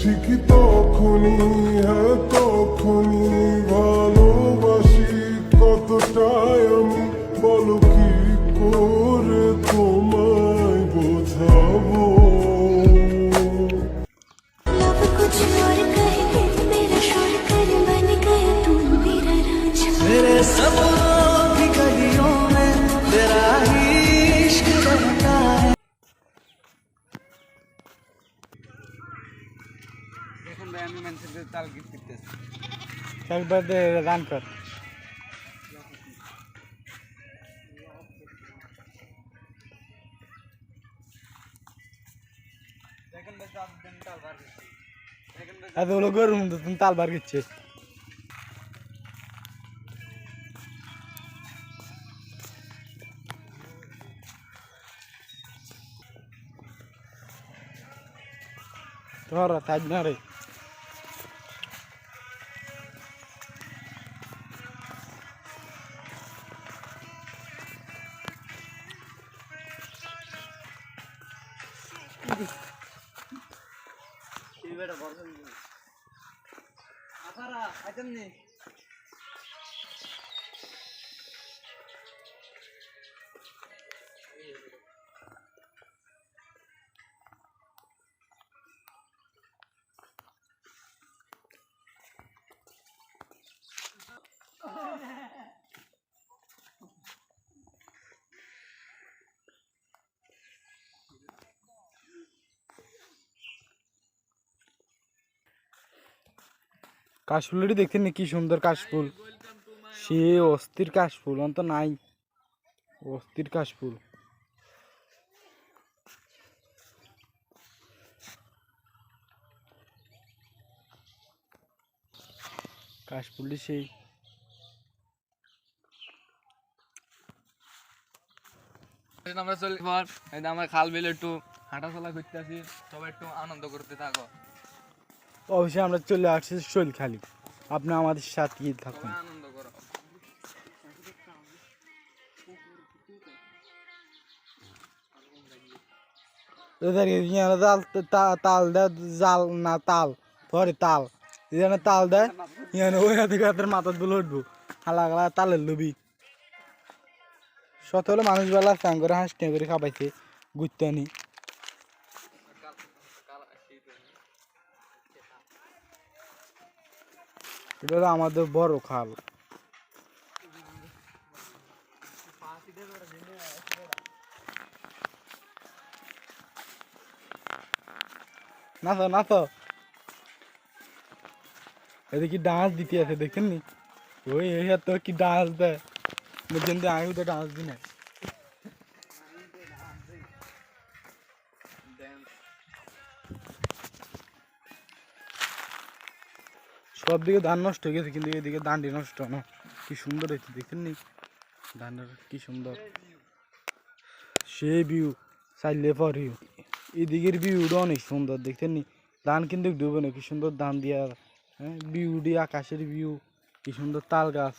ঠিকই তখনই, হ্যাঁ তখনই ভালোবাসি কতটাই আমি, বলো কি করে তোমায় বোঝাবো। मेरे सपनों की गलियों में तेरा ही इश्क रहता है। এখন ভাই আমি মানুষের তাল গিফট করতেছি। একবার দে রান কর। দেখেন ভাই চার দিন তাল বার করছি। দেখেন ভাই এতগুলো গরুর মধ্যে তুমি তাল বার করছে। ধর তাই না রে। এই বেটা বর্ষণ আপারা আইতেন নি কাশফুলটি দেখছেন কি সুন্দর কাশফুল, সে অস্থির কাশফুল অন্ত নাই, অস্থির কাশফুল। কাশফুলটি সেই আমরা চলি পর আমরা খাল বিলে একটু হাঁটাচলা করতে আসি, সবাই একটু আনন্দ করতে থাকো। অবশ্যই আমরা চলে আসছি শৈলখালি, আপনি আমাদের সাথেই থাকুন। সবাই আনন্দ করো। তাল দেয় জাল না তাল ধরে তাল এখানে তাল দেয় এখানে ওই হাতে হাতের মাথার দুল উঠবো হালা গালা তালের লবি শত হলো মানুষ বেলা স্নান করে হাঁস করে খাবাইছে ঘুরতে আনি। এটা হলো আমাদের বড় খাল। নাচো নাচো, এদিকে ডান্স দিতে আছে দেখেন নি, ওই তো কি ডান্স দেয় বুঝছেন, আমি তো ডান্স দিই না। সব দিকে ধান নষ্ট হয়ে গেছে কিন্তু এদিকে ধানটি নষ্ট না, কি সুন্দর হয়েছে দেখেন নি ধানের কি সুন্দর সেই ভিউ চাইলে পর ভিউ, এদিকের ভিউটা অনেক সুন্দর দেখছেন নি, ধান কিন্তু ডুবে না কি সুন্দর ধান দিয়া, হ্যাঁ ভিউ দিয়ে আকাশের ভিউ কি সুন্দর তাল গাছ।